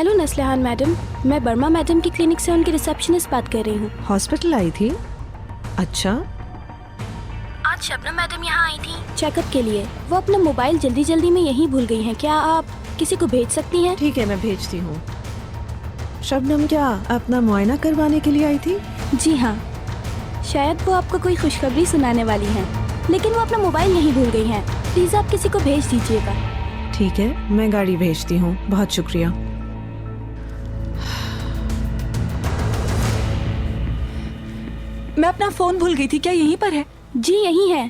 Hello नस्लिहान madam, मैं Burma madam की clinic से उनकी रिसेप्शनिस्ट बात कर रही हूँ। हॉस्पिटल आई थी? अच्छा, आज शबनम मैडम यहाँ आई थी चेकअप के लिए। वो अपना मोबाइल जल्दी जल्दी में यहीं भूल गई हैं। क्या आप किसी को भेज सकती हैं? ठीक है, मैं भेजती हूँ। शबनम क्या अपना मुआयना करवाने के लिए आई थी? जी हाँ, शायद वो आपको कोई खुशखबरी सुनाने वाली हैं, लेकिन वो अपना मोबाइल यहीं भूल गई हैं। प्लीज आप किसी को भेज दीजिएगा। ठीक है, मैं गाड़ी भेजती हूँ। बहुत शुक्रिया। मैं अपना फोन भूल गई थी, क्या यहीं पर है? जी यहीं है,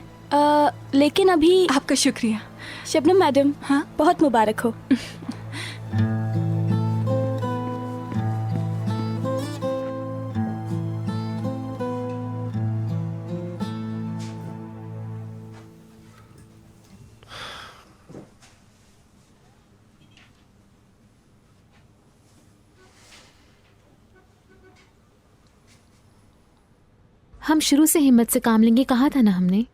लेकिन अभी। आपका शुक्रिया। शबनम मैडम, हाँ, बहुत मुबारक हो। हम शुरू से हिम्मत से काम लेंगे, कहा था ना हमने।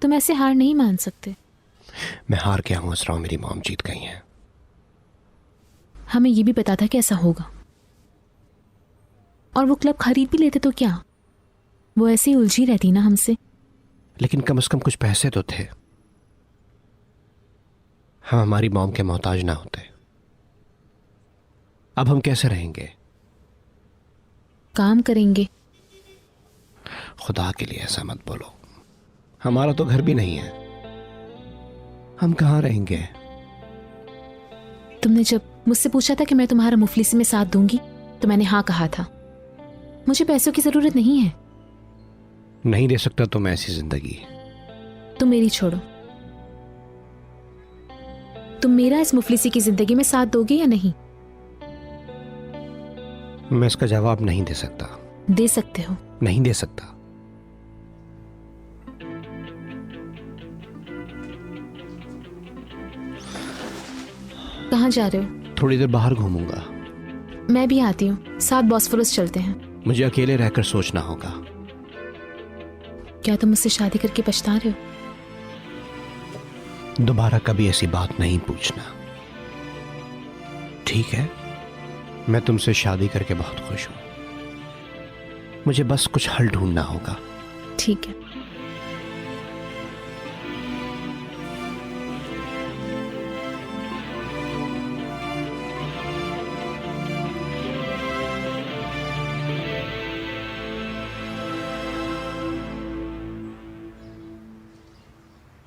तुम ऐसे हार नहीं मान सकते। मैं हार गया हूँ असरा, मेरी मॉम जीत गई हैं। हमें ये भी पता था कि ऐसा होगा, और वो क्लब खरीद भी लेते तो क्या, वो ऐसे ही उलझी रहती ना हमसे। लेकिन कम से कम कुछ पैसे तो थे, हम हमारी मॉम के मोहताज ना होते। अब हम कैसे रहेंगे? काम करेंगे। खुदा के लिए ऐसा मत बोलो, हमारा तो घर भी नहीं है, हम कहाँ रहेंगे? तुमने जब मुझसे पूछा था कि मैं तुम्हारा मुफलिसी में साथ दूंगी, तो मैंने हाँ कहा था। मुझे पैसों की जरूरत नहीं है। नहीं दे सकता तो मैं ऐसी जिंदगी। तुम मेरी छोड़ो, तुम मेरा इस मुफलिसी की जिंदगी में साथ दोगे या नहीं? मैं इसका जवाब नहीं दे सकता। दे सकते हो। नहीं दे सकता। कहाँ जा रहे हो? थोड़ी देर बाहर घूमूंगा। मैं भी आती हूँ, साथ बॉस्फोरस चलते हैं। मुझे अकेले रहकर सोचना होगा। क्या तुम मुझसे शादी करके पछता रहे हो? दोबारा कभी ऐसी बात नहीं पूछना, ठीक है? मैं तुमसे शादी करके बहुत खुश हूं, मुझे बस कुछ हल ढूंढना होगा। ठीक है।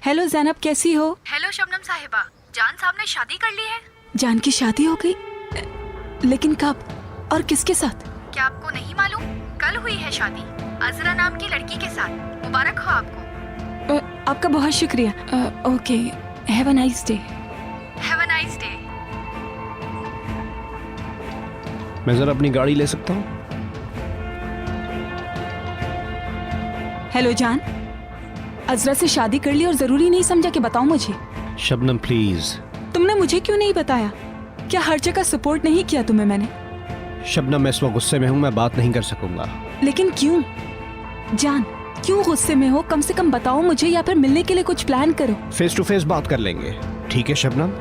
हेलो ज़ैनब, कैसी हो? हेलो शबनम साहिबा, जान साहब ने शादी कर ली है। जान की शादी हो गई? लेकिन कब और किसके साथ? क्या आपको नहीं मालूम? कल हुई है शादी, अजरा नाम की लड़की के साथ। मुबारक हो आपको। आपका बहुत शुक्रिया। Okay, have a nice day. Have a nice day. मैं जरा अपनी गाड़ी ले सकता हूँ? हेलो जान, अजरा से शादी कर ली और जरूरी नहीं समझा कि बताओ मुझे? शबनम प्लीज। तुमने मुझे क्यों नहीं बताया? क्या हर जगह सपोर्ट नहीं किया तुम्हें मैंने? शबनम मैं इस वक्त गुस्से में हूं, मैं बात नहीं कर सकूंगा। लेकिन क्यों जान, क्यों गुस्से में हो? कम से कम बताओ मुझे, या फिर मिलने के लिए कुछ प्लान करो। फेस टू फेस बात कर लेंगे, ठीक है शबनम?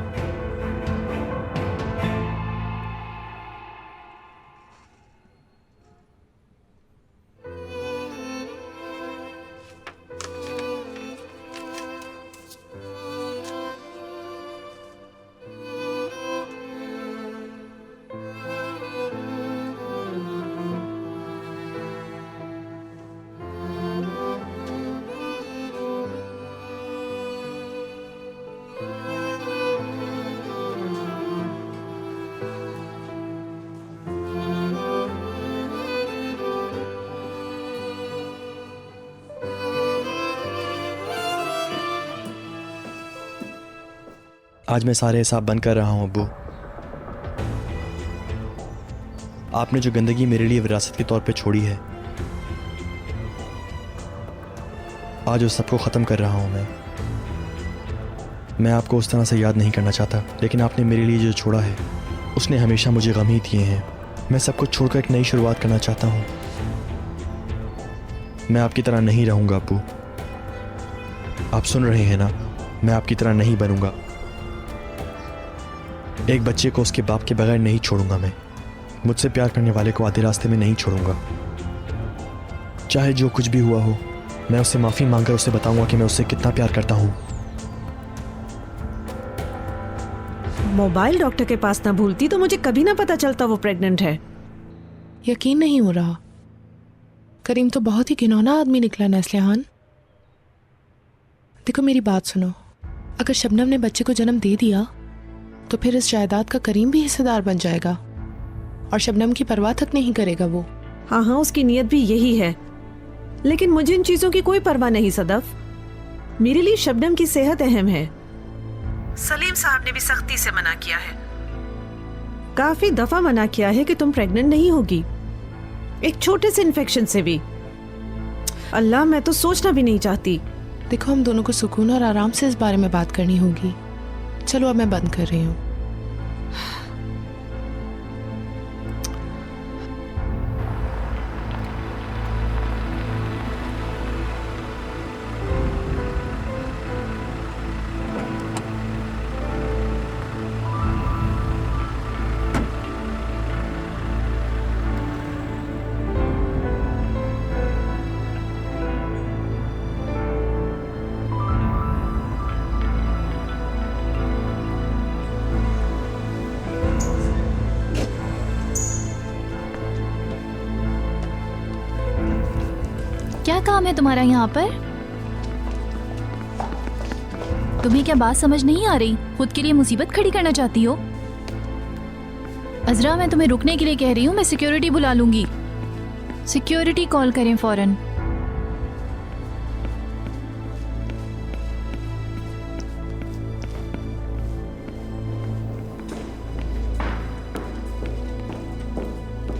आज मैं सारे हिसाब बंद कर रहा हूँ अब्बू। आपने जो गंदगी मेरे लिए विरासत के तौर पे छोड़ी है, आज उस सबको ख़त्म कर रहा हूँ मैं आपको उस तरह से याद नहीं करना चाहता, लेकिन आपने मेरे लिए जो छोड़ा है उसने हमेशा मुझे गम ही दिए हैं। मैं सब कुछ छोड़कर एक नई शुरुआत करना चाहता हूँ। मैं आपकी तरह नहीं रहूँगा अब्बू। आप सुन रहे हैं ना? मैं आपकी तरह नहीं बनूंगा। एक बच्चे को उसके बाप के बगैर नहीं छोड़ूंगा मैं। मुझसे प्यार करने वाले को आधे रास्ते में नहीं छोड़ूंगा। चाहे जो कुछ भी हुआ हो, मैं उससे माफ़ी मांगकर उसे बताऊंगा कि मैं उससे कितना प्यार करता हूँ। मोबाइल डॉक्टर के पास ना भूलती तो मुझे कभी ना पता चलता वो प्रेग्नेंट है। यकीन नहीं हो रहा। करीम तो बहुत ही घिनौना आदमी निकला नस्लिहान। देखो मेरी बात सुनो, अगर शबनम ने बच्चे को जन्म दे दिया तो फिर इस जायदाद का करीम भी हिस्सेदार बन जाएगा और शबनम की परवाह तक नहीं करेगा वो। हाँ हाँ, उसकी नीयत भी यही है, लेकिन मुझे इन चीजों की कोई परवाह नहीं सदफ। मेरे लिए शबनम की सेहत अहम है। सलीम साहब ने भी सख्ती से मना किया है, काफी दफा मना किया है कि तुम प्रेग्नेंट नहीं होगी, एक छोटे से इन्फेक्शन से भी। अल्लाह, मैं तो सोचना भी नहीं चाहती। देखो हम दोनों को सुकून और आराम से इस बारे में बात करनी होगी। चलो अब मैं बंद कर रही हूँ। क्या काम है तुम्हारा यहाँ पर? तुम्हें क्या बात समझ नहीं आ रही? खुद के लिए मुसीबत खड़ी करना चाहती हो? अजरा, मैं तुम्हें रुकने के लिए कह रही हूँ, मैं सिक्योरिटी बुला लूंगी। सिक्योरिटी कॉल करें फौरन।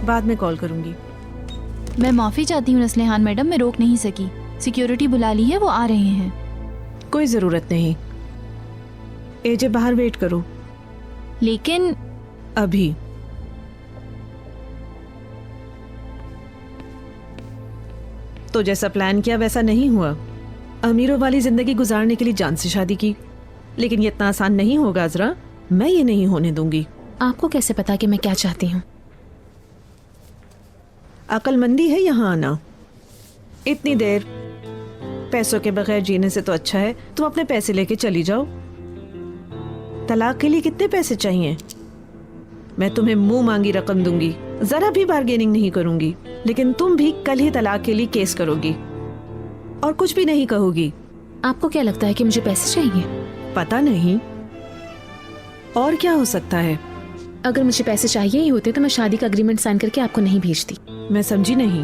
बाद में कॉल करूंगी। मैं माफी चाहती हूँ नस्लिहान मैडम, मैं रोक नहीं सकी। सिक्योरिटी बुला ली है, वो आ रहे हैं। कोई जरूरत नहीं, एजे बाहर वेट करो। लेकिन अभी तो जैसा प्लान किया वैसा नहीं हुआ। अमीरों वाली जिंदगी गुजारने के लिए जान से शादी की, लेकिन ये इतना आसान नहीं होगा अजरा। मैं ये नहीं होने दूंगी। आपको कैसे पता कि मैं क्या चाहती हूँ? अक्लमंदी है यहाँ आना। इतनी देर पैसों के बगैर जीने से तो अच्छा है तुम अपने पैसे लेके चली जाओ। तलाक के लिए कितने पैसे चाहिए? मैं तुम्हें मुंह मांगी रकम दूंगी, जरा भी बार्गेनिंग नहीं करूंगी, लेकिन तुम भी कल ही तलाक के लिए केस करोगी और कुछ भी नहीं कहोगी। आपको क्या लगता है कि मुझे पैसे चाहिए? पता नहीं, और क्या हो सकता है। अगर मुझे पैसे चाहिए ही होते तो मैं शादी का एग्रीमेंट साइन करके आपको नहीं भेजती। मैं समझी नहीं।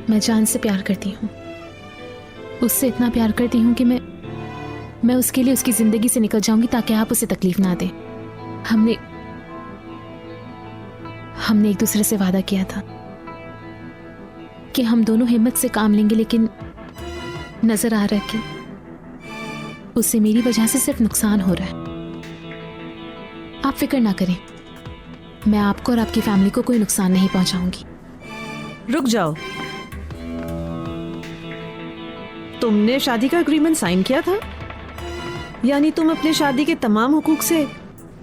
मैं जान से प्यार करती हूँ, उससे इतना प्यार करती हूँ कि मैं उसके लिए उसकी जिंदगी से निकल जाऊंगी ताकि आप उसे तकलीफ ना दें। हमने एक दूसरे से वादा किया था कि हम दोनों हिम्मत से काम लेंगे, लेकिन नजर आ रहा है कि उससे मेरी वजह से सिर्फ नुकसान हो रहा है। आप फिक्र ना करें, मैं आपको और आपकी फैमिली को कोई नुकसान नहीं पहुंचाऊंगी। रुक जाओ, तुमने शादी का एग्रीमेंट साइन किया था? यानी तुम अपनी शादी के तमाम हुकूक से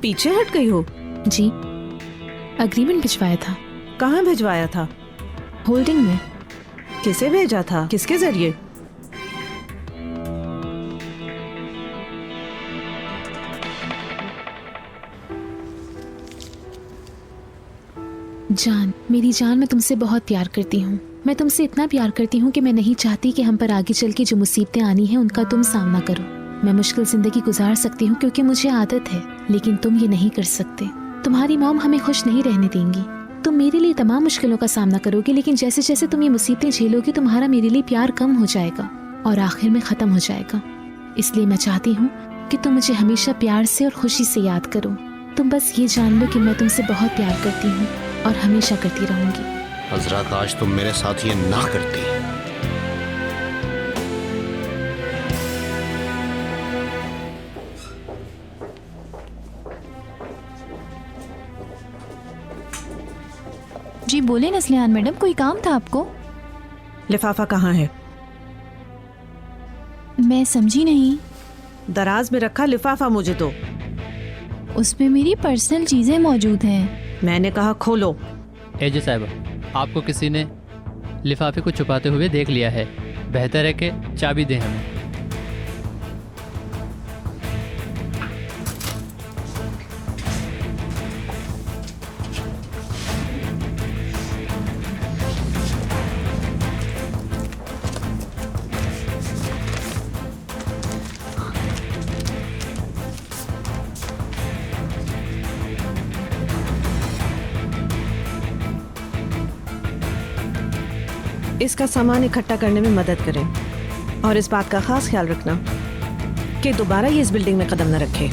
पीछे हट गई हो? जी, एग्रीमेंट भिजवाया था। कहाँ भिजवाया था? होल्डिंग में। किसे भेजा था, किसके जरिए? जान, मेरी जान, मैं तुमसे बहुत प्यार करती हूँ। मैं तुमसे इतना प्यार करती हूँ कि मैं नहीं चाहती कि हम पर आगे चल के जो मुसीबतें आनी हैं उनका तुम सामना करो। मैं मुश्किल जिंदगी गुजार सकती हूँ क्योंकि मुझे आदत है, लेकिन तुम ये नहीं कर सकते। तुम्हारी मॉम हमें खुश नहीं रहने देंगी। तुम मेरे लिए तमाम मुश्किलों का सामना करोगे, लेकिन जैसे जैसे तुम ये मुसीबतें झेलोगे तुम्हारा मेरे लिए प्यार कम हो जाएगा और आखिर में खत्म हो जाएगा। इसलिए मैं चाहती हूँ कि तुम मुझे हमेशा प्यार से और खुशी से याद करो। तुम बस ये जान लो कि मैं तुमसे बहुत प्यार करती हूँ और हमेशा करती रहूंगी। अजरा, काश तुम मेरे साथ ये ना करती। जी बोले नस्लिहान मैडम, कोई काम था आपको? लिफाफा कहाँ है? मैं समझी नहीं। दराज में रखा लिफाफा मुझे दो। उसमें मेरी पर्सनल चीजें मौजूद हैं। मैंने कहा खोलो। एजे साहब, आपको किसी ने लिफाफे को छुपाते हुए देख लिया है। बेहतर है कि चाबी दें हमें। इसका सामान इकट्ठा करने में मदद करें और इस बात का खास ख्याल रखना कि दोबारा ये इस बिल्डिंग में कदम न रखे।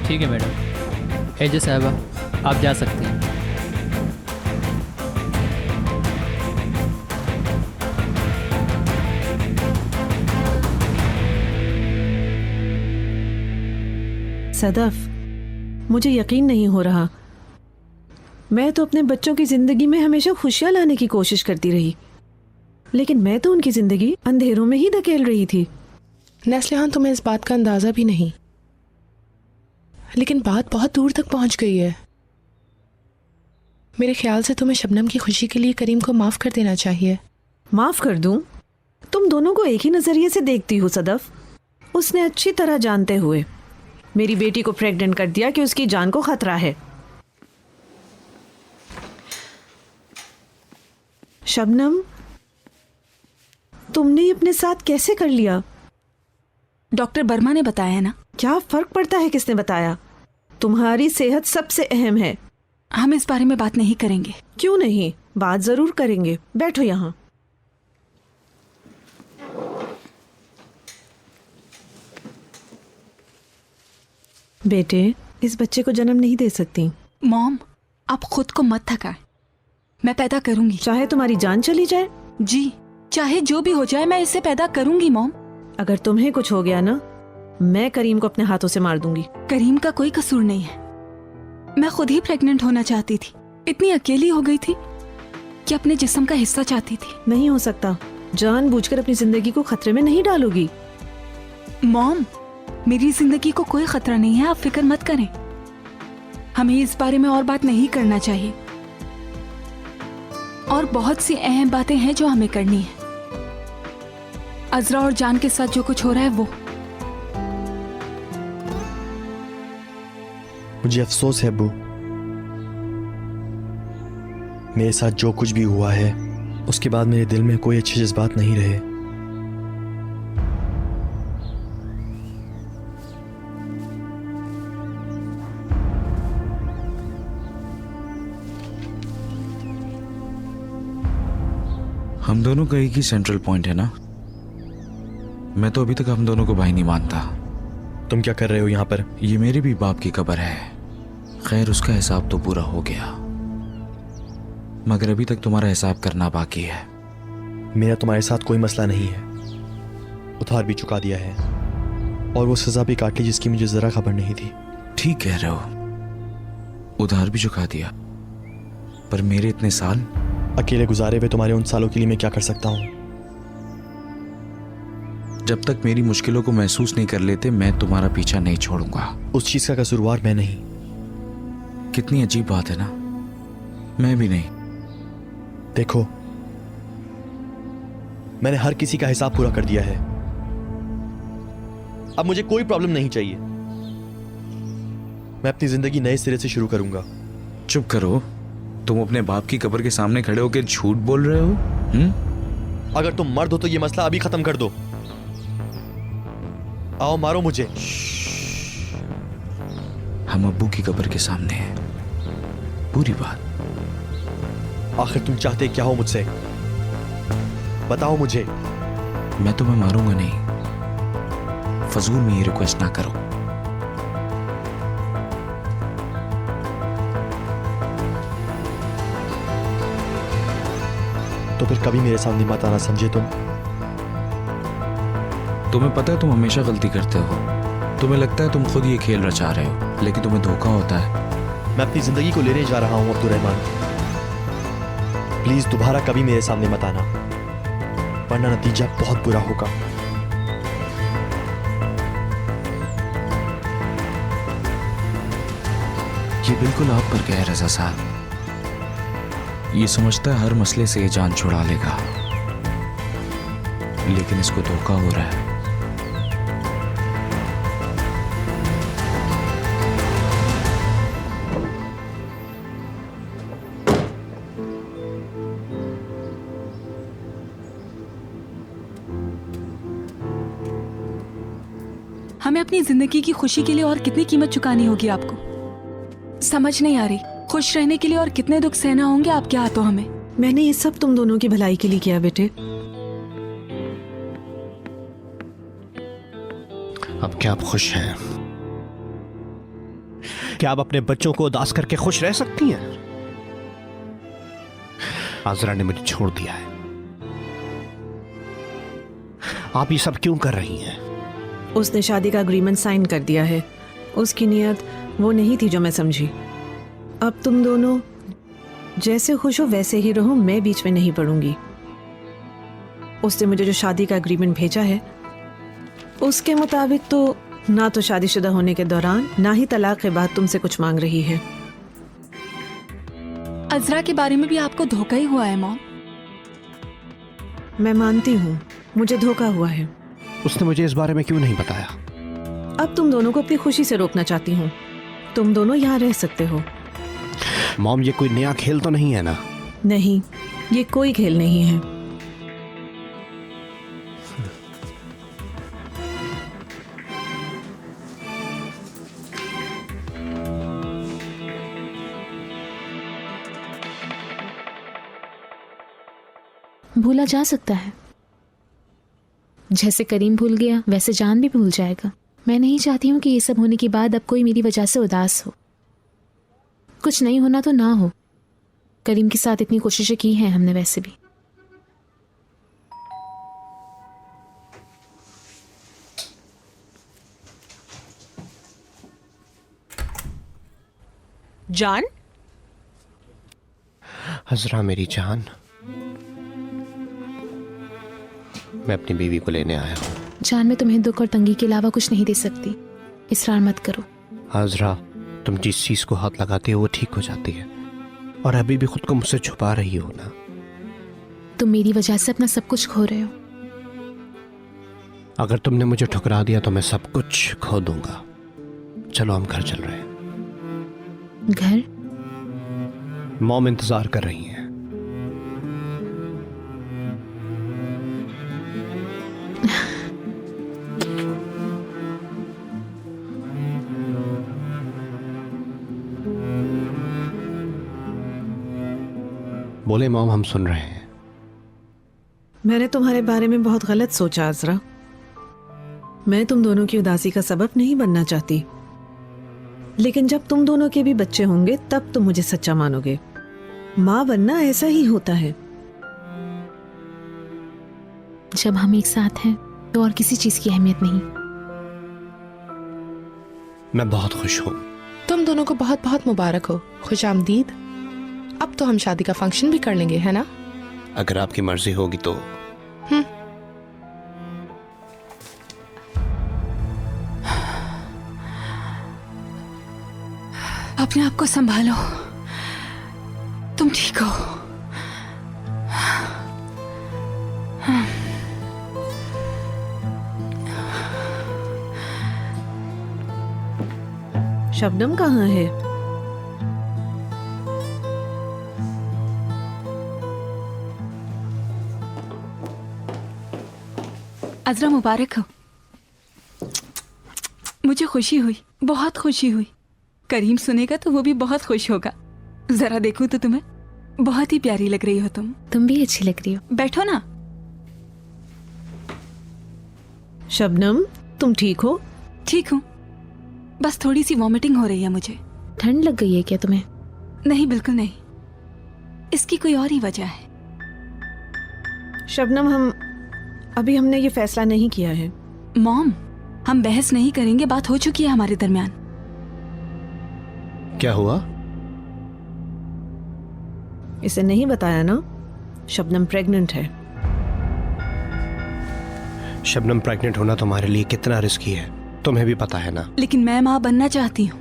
ठीक है मैडम। एजे साहबा, आप जा सकते हैं। सदफ, मुझे यकीन नहीं हो रहा। मैं तो अपने बच्चों की जिंदगी में हमेशा खुशियां लाने की कोशिश करती रही, लेकिन मैं तो उनकी जिंदगी अंधेरों में ही धकेल रही थी। नेस्लिहान, तुम्हें इस बात का अंदाजा भी नहीं, लेकिन बात बहुत दूर तक पहुंच गई है। मेरे ख्याल से तुम्हें शबनम की खुशी के लिए करीम को माफ कर देना चाहिए। माफ कर दूं? तुम दोनों को एक ही नजरिए से देखती हो सदफ। उसने अच्छी तरह जानते हुए मेरी बेटी को प्रेग्नेंट कर दिया कि उसकी जान को खतरा है। शबनम, तुमने ये अपने साथ कैसे कर लिया? डॉक्टर वर्मा ने बताया ना। क्या फर्क पड़ता है किसने बताया? तुम्हारी सेहत सबसे अहम है। हम इस बारे में बात नहीं करेंगे। क्यों नहीं? बात जरूर करेंगे। बैठो यहाँ। बेटे, इस बच्चे को जन्म नहीं दे सकती। मॉम, आप खुद को मत थकाएं। मैं पैदा करूंगी। चाहे तुम्हारी जान चली जाए। जी, चाहे जो भी हो जाए, मैं इसे पैदा करूंगी मॉम। अगर तुम्हें कुछ हो गया ना, मैं करीम को अपने हाथों से मार दूंगी। करीम का कोई कसूर नहीं है। मैं खुद ही प्रेग्नेंट होना चाहती थी। इतनी अकेली हो गई थी कि अपने जिस्म का हिस्सा चाहती थी। नहीं हो सकता। जानबूझकर अपनी जिंदगी को खतरे में नहीं डालोगी। मॉम, मेरी जिंदगी को कोई खतरा नहीं है, आप फिक्र मत करें। हमें इस बारे में और बात नहीं करना चाहिए। और बहुत सी अहम बातें हैं जो हमें करनी है। अजरा और जान के साथ जो कुछ हो रहा है वो। मुझे अफसोस है अब्बू, मेरे साथ जो कुछ भी हुआ है उसके बाद मेरे दिल में कोई अच्छे जज्बात नहीं रहे। हम दोनों का एक ही सेंट्रल पॉइंट है ना। मैं तो अभी तक हम दोनों को भाई नहीं मानता। तुम क्या कर रहे हो यहाँ पर? ये मेरे भी बाप की कब्र है। खैर, उसका हिसाब तो पूरा हो गया, मगर अभी तक तुम्हारा हिसाब करना बाकी है। मेरा तुम्हारे साथ कोई मसला नहीं है। उधार भी चुका दिया है और वो सजा भी काट ली जिसकी मुझे जरा खबर नहीं थी। ठीक कह रहे हो, उधार भी चुका दिया, पर मेरे इतने साल अकेले गुजारे हुए तुम्हारे उन सालों के लिए मैं क्या कर सकता हूँ? जब तक मेरी मुश्किलों को महसूस नहीं कर लेते, मैं तुम्हारा पीछा नहीं छोड़ूंगा। उस चीज का कसूरवार मैं नहीं। कितनी अजीब बात है ना। मैं भी नहीं। देखो, मैंने हर किसी का हिसाब पूरा कर दिया है। अब मुझे कोई प्रॉब्लम नहीं चाहिए। मैं अपनी जिंदगी नए सिरे से शुरू करूंगा। चुप करो। तुम अपने बाप की कब्र के सामने खड़े होकर झूठ बोल रहे हो? अगर तुम मर्द हो तो ये मसला अभी खत्म कर दो। आओ, मारो मुझे। हम अब्बू की कब्र के सामने हैं, पूरी बात। आखिर तुम चाहते क्या हो मुझसे? बताओ मुझे। मैं तुम्हें मारूंगा नहीं। फजूल में ये रिक्वेस्ट ना करो। तो फिर कभी मेरे सामने मत आना, समझे तुम? तुम्हें पता है तुम हमेशा गलती करते हो। तुम्हें लगता है तुम खुद ये खेल रचा रहे हो, लेकिन तुम्हें धोखा होता है। मैं अपनी जिंदगी को लेने जा रहा हूं अब्दुर्रहमान। प्लीज दोबारा कभी मेरे सामने मत आना, वरना नतीजा बहुत बुरा होगा। ये बिल्कुल आप पर गया रजा साहब। ये समझता है हर मसले से ये जान छुड़ा लेगा, लेकिन इसको धोखा हो रहा है। हमें अपनी जिंदगी की खुशी के लिए और कितनी कीमत चुकानी होगी आपको, समझ नहीं आ रही। खुश रहने के लिए और कितने दुख सहना होंगे आपके हाथों हमें। मैंने ये सब तुम दोनों की भलाई के लिए किया बेटे। अब क्या आप खुश हैं? क्या आप अपने बच्चों को उदास करके खुश रह सकती हैं? आजरा ने मुझे छोड़ दिया है। आप ये सब क्यों कर रही हैं? उसने शादी का एग्रीमेंट साइन कर दिया है। उसकी नीयत वो नहीं थी जो मैं समझी। अब तुम दोनों जैसे खुश हो वैसे ही रहो, मैं बीच में नहीं पड़ूंगी। उसने मुझे जो शादी का एग्रीमेंट भेजा है उसके मुताबिक तो ना तो शादीशुदा होने के दौरान ना ही तलाक के बाद तुमसे कुछ मांग रही है। अजरा के बारे में भी आपको धोखा ही हुआ है मॉम। मैं मानती हूँ मुझे धोखा हुआ है। उसने मुझे इस बारे में क्यों नहीं बताया? अब तुम दोनों को अपनी खुशी से रोकना चाहती हूँ। तुम दोनों यहाँ रह सकते हो। मॉम, ये कोई नया खेल तो नहीं है ना? नहीं, ये कोई खेल नहीं है। भूला जा सकता है, जैसे करीम भूल गया वैसे जान भी भूल जाएगा। मैं नहीं चाहती हूँ कि ये सब होने के बाद अब कोई मेरी वजह से उदास हो। कुछ नहीं होना तो ना हो। करीम के साथ इतनी कोशिशें की हैं हमने वैसे भी। जान, हजरा मेरी जान, मैं अपनी बीवी को लेने आया हूँ। जान, मैं तुम्हें दुख और तंगी के अलावा कुछ नहीं दे सकती। इसरार मत करो। हजरा, तुम जिस चीज को हाथ लगाते हो वो ठीक हो जाती है, और अभी भी खुद को मुझसे छुपा रही हो ना। तुम मेरी वजह से अपना सब कुछ खो रहे हो। अगर तुमने मुझे ठुकरा दिया तो मैं सब कुछ खो दूंगा। चलो हम घर चल रहे हैं। घर? मॉम इंतजार कर रही हैं। बोले मॉम, हम सुन रहे हैं। मैंने तुम्हारे बारे में बहुत गलत सोचा अजरा। मैं तुम दोनों की उदासी का सबब नहीं बनना चाहती, लेकिन जब तुम दोनों के भी बच्चे होंगे तब तुम मुझे सच्चा मानोगे। माँ बनना ऐसा ही होता है। जब हम एक साथ हैं तो और किसी चीज की अहमियत नहीं। मैं बहुत खुश हूँ। तुम दोनों को बहुत बहुत मुबारक हो। खुश आमदीद। अब तो हम शादी का फंक्शन भी कर लेंगे, है ना? अगर आपकी मर्जी होगी तो। अपने आप को संभालो, तुम ठीक हो। शबनम कहाँ है? अजरा, मुबारक हो। मुझे खुशी हुई, बहुत खुशी हुई। करीम सुनेगा तो वो भी बहुत खुश होगा। जरा देखूं तो तुम्हें बहुत ही प्यारी लग रही हो तुम। तुम भी अच्छी लग रही हो। बैठो ना। शबनम, तुम ठीक हो? ठीक हूँ, बस थोड़ी सी वॉमिटिंग हो रही है मुझे। ठंड लग गई है क्या तुम्हें? नहीं, बिल्कुल नहीं। इसकी कोई और ही वजह है। शबनम, हमने ये फैसला नहीं किया है। मॉम, हम बहस नहीं करेंगे, बात हो चुकी है हमारे दरमियान। क्या हुआ? इसे नहीं बताया ना? शबनम प्रेग्नेंट है। शबनम प्रेग्नेंट होना तुम्हारे लिए कितना रिस्की है तुम्हें भी पता है ना। लेकिन मैं माँ बनना चाहती हूँ।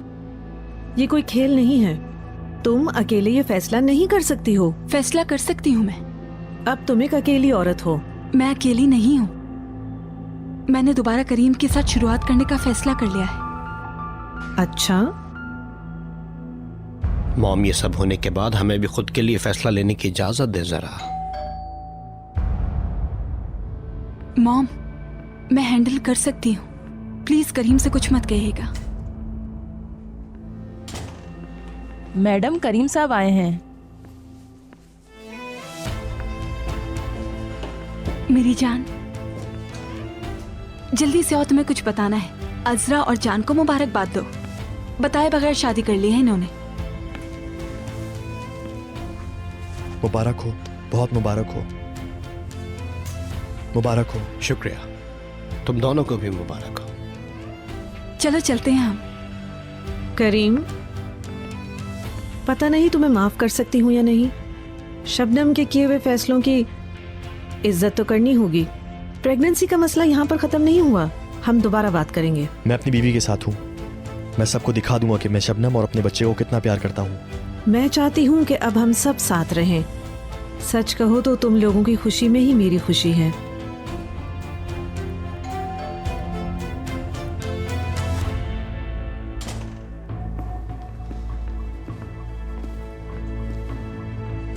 ये कोई खेल नहीं है। तुम अकेले ये फैसला नहीं कर सकती हो। फैसला कर सकती हूँ मैं। अब तुम एक अकेली औरत हो। मैं अकेली नहीं हूँ। मैंने दोबारा करीम के साथ शुरुआत करने का फैसला कर लिया है। अच्छा, मॉम, ये सब होने के बाद हमें भी खुद के लिए फैसला लेने की इजाजत दे जरा। मॉम, मैं हैंडल कर सकती हूँ। प्लीज करीम से कुछ मत कहिएगा। मैडम, करीम साहब आए हैं। मेरी जान, जल्दी से आओ, तुम्हें कुछ बताना है। अजरा और जान को मुबारकबाद दो। बताए बगैर शादी कर ली है इन्होंने। मुबारक हो, बहुत मुबारक हो। मुबारक हो। शुक्रिया, तुम दोनों को भी मुबारक हो। चलो चलते हैं हम। करीम, पता नहीं तुम्हें माफ कर सकती हूँ या नहीं। शबनम के किए हुए फैसलों की इज्जत तो करनी होगी। प्रेगनेंसी का मसला यहाँ पर खत्म नहीं हुआ। हम दोबारा बात करेंगे। मैं अपनी बीवी के साथ हूँ। मैं सबको दिखा दूंगा कि मैं शबनम और अपने बच्चे को कितना प्यार करता हूँ। मैं चाहती हूँ कि अब हम सब साथ रहें। सच कहो तो तुम लोगों की खुशी में ही मेरी खुशी है।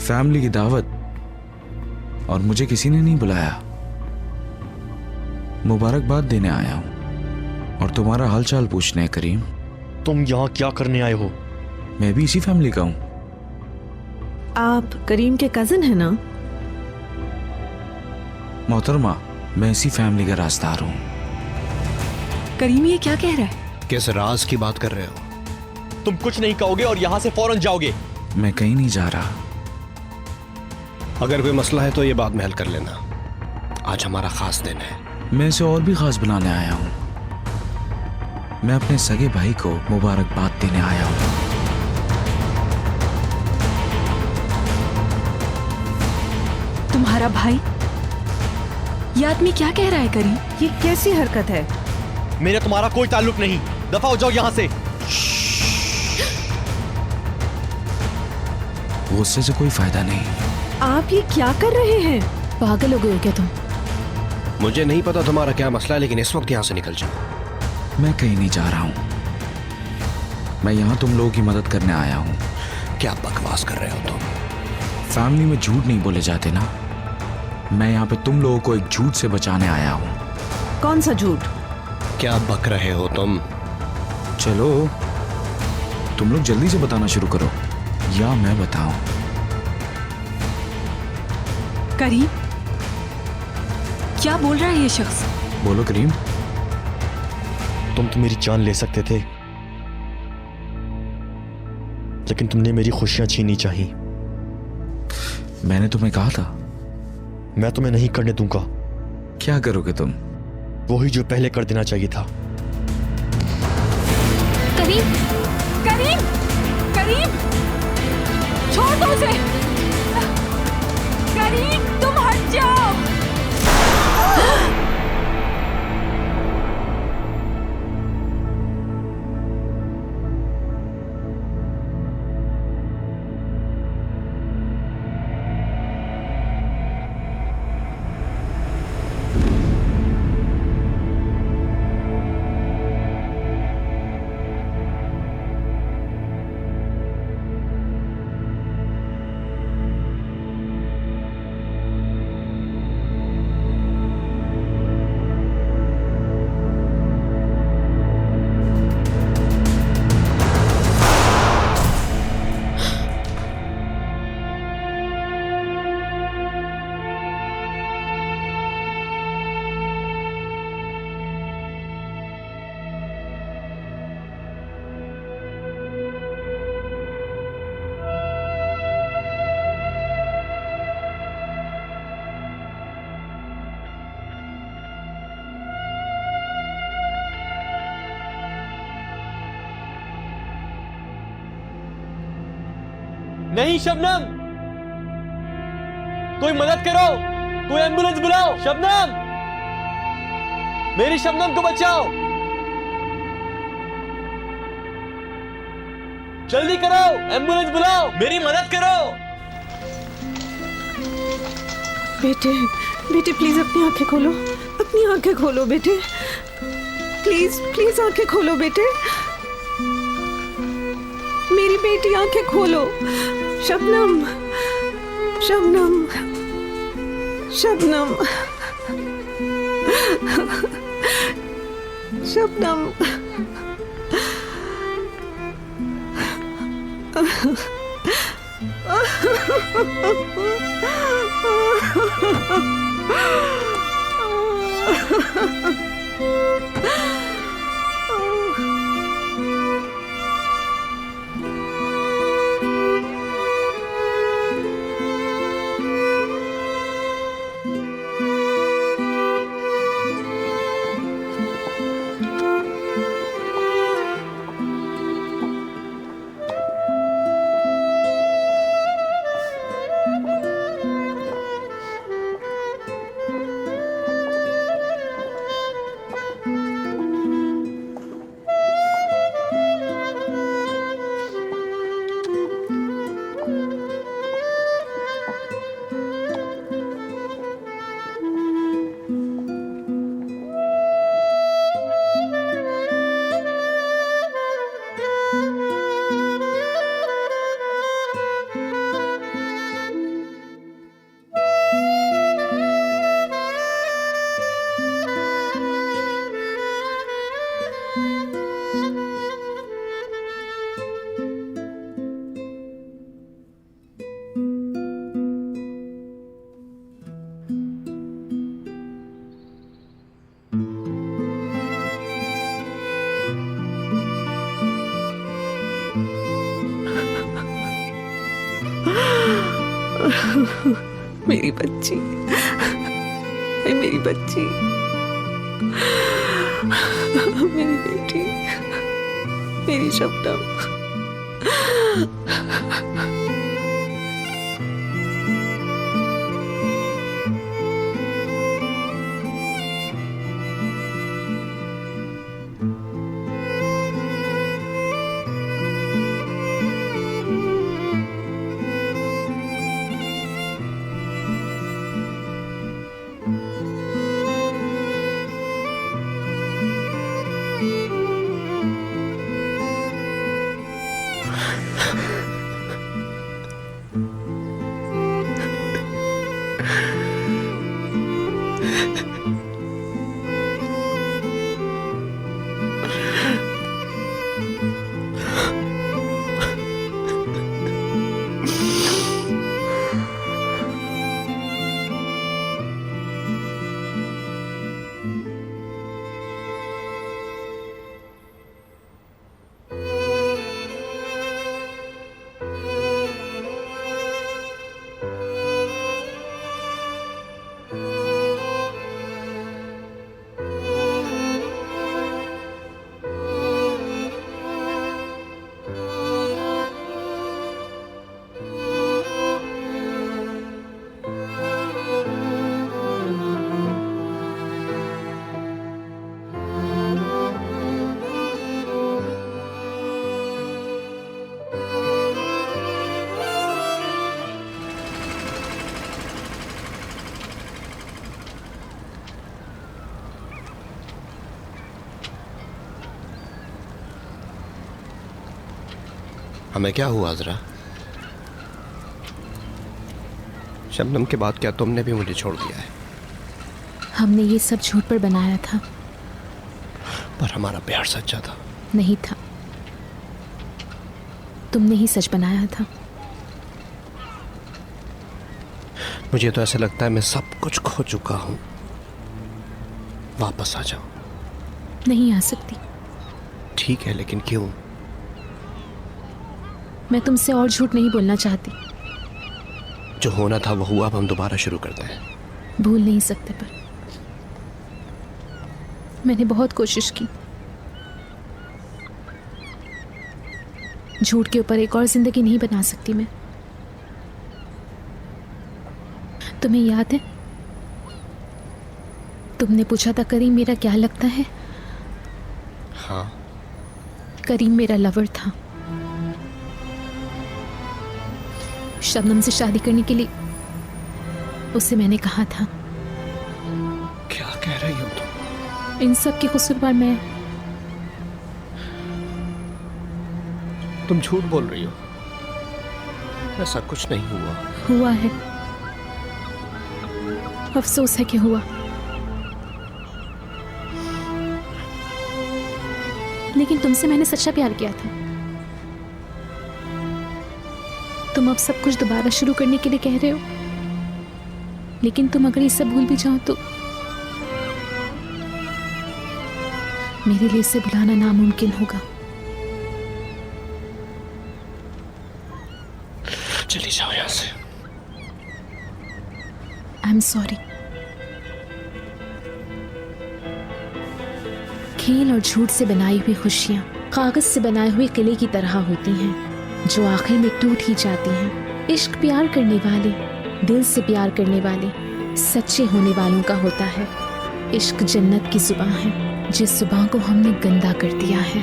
फैमिली की दावत और मुझे किसी ने नहीं बुलाया। मुबारकबाद देने आया हूं और तुम्हारा हालचाल पूछने। करीम, तुम यहाँ क्या करने आए हो? मैं भी इसी फैमिली का हूं। आप करीम के कजिन हैं ना? मोहतरमा, मैं इसी फैमिली का राजदार हूं। करीम ये क्या कह रहा है? किस राज की बात कर रहे हो? तुम कुछ नहीं कहोगे और यहाँ से फौरन जाओगे। मैं कहीं नहीं जा रहा। अगर कोई मसला है तो ये बाद में हल कर लेना। आज हमारा खास दिन है। मैं इसे और भी खास बनाने आया हूं। मैं अपने सगे भाई को मुबारकबाद देने आया हूं। तुम्हारा भाई? ये आदमी क्या कह रहा है करीम? ये कैसी हरकत है? मेरा तुम्हारा कोई ताल्लुक नहीं। दफा हो जाओ यहाँ से। गुस्से से कोई फायदा नहीं। आप ये क्या कर रहे हैं? पागल हो गए हो क्या तुम? मुझे नहीं पता तुम्हारा क्या मसला है, लेकिन इस वक्त यहाँ से निकल जाओ। मैं कहीं नहीं जा रहा हूं। मैं यहाँ तुम लोगों की मदद करने आया हूं। क्या बकवास कर रहे हो तुम? फैमिली में झूठ नहीं बोले जाते ना। मैं यहाँ पे तुम लोगों को एक झूठ से बचाने आया हूं। कौन सा झूठ? क्या बक रहे हो तुम? चलो, तुम लोग जल्दी से बताना शुरू करो या मैं बताऊं। करीम, क्या बोल रहा है ये शख्स? बोलो करीम। तुम तो मेरी जान ले सकते थे, लेकिन तुमने मेरी खुशियां छीनी चाही। मैंने तुम्हें कहा था। मैं तुम्हें नहीं करने दूंगा। क्या करोगे तुम? वही जो पहले कर देना चाहिए था। करीम, करीम, करीम, छोड़ दो उसे। करीम, तुम हट जाओ। नहीं शबनम, कोई मदद करो, कोई एम्बुलेंस बुलाओ। शबनम, मेरी शबनम को बचाओ। जल्दी करो, एम्बुलेंस बुलाओ, मेरी मदद करो। बेटे बेटे प्लीज अपनी आंखें खोलो, अपनी आंखें खोलो बेटे, प्लीज प्लीज आंखें खोलो बेटे, मेरी बेटी आंखें खोलो। शबनम शबनम शबनम शबनम मेरी बच्ची, मेरी बच्ची, मेरी बेटी, मेरी शबनम। हमें क्या हुआ अजरा? शबनम के बाद क्या तुमने भी मुझे छोड़ दिया है? हमने ये सब झूठ पर बनाया था। पर हमारा प्यार सच्चा था। नहीं था, तुमने ही सच बनाया था। मुझे तो ऐसा लगता है मैं सब कुछ खो चुका हूं। वापस आ जाओ। नहीं आ सकती। ठीक है, लेकिन क्यों? मैं तुमसे और झूठ नहीं बोलना चाहती। जो होना था वो हुआ, अब हम दोबारा शुरू करते हैं। भूल नहीं सकते, पर मैंने बहुत कोशिश की। झूठ के ऊपर एक और जिंदगी नहीं बना सकती मैं। तुम्हें याद है, तुमने पूछा था करीम मेरा क्या लगता है? हाँ। करीम मेरा लवर था। शबनम से शादी करने के लिए उसे मैंने कहा था। क्या कह रही हो तुम? इन सब की कसूरवार मैं। तुम झूठ बोल रही हो। ऐसा कुछ नहीं हुआ। हुआ है, अफसोस है कि हुआ। लेकिन तुमसे मैंने सच्चा प्यार किया था। तुम अब सब कुछ दोबारा शुरू करने के लिए कह रहे हो, लेकिन तुम अगर ये सब भूल भी जाओ तो मेरे लिए इसे भुलाना नामुमकिन होगा। चली जाओ यहाँ से। I am sorry. खेल और झूठ से बनाई हुई खुशियां कागज से बनाए हुए किले की तरह होती हैं, जो आखिर में टूट ही जाती हैं। इश्क प्यार करने वाले, दिल से प्यार करने वाले, सच्चे होने वालों का होता है। इश्क जन्नत की जुबान है, जिस जुबान को हमने गंदा कर दिया है।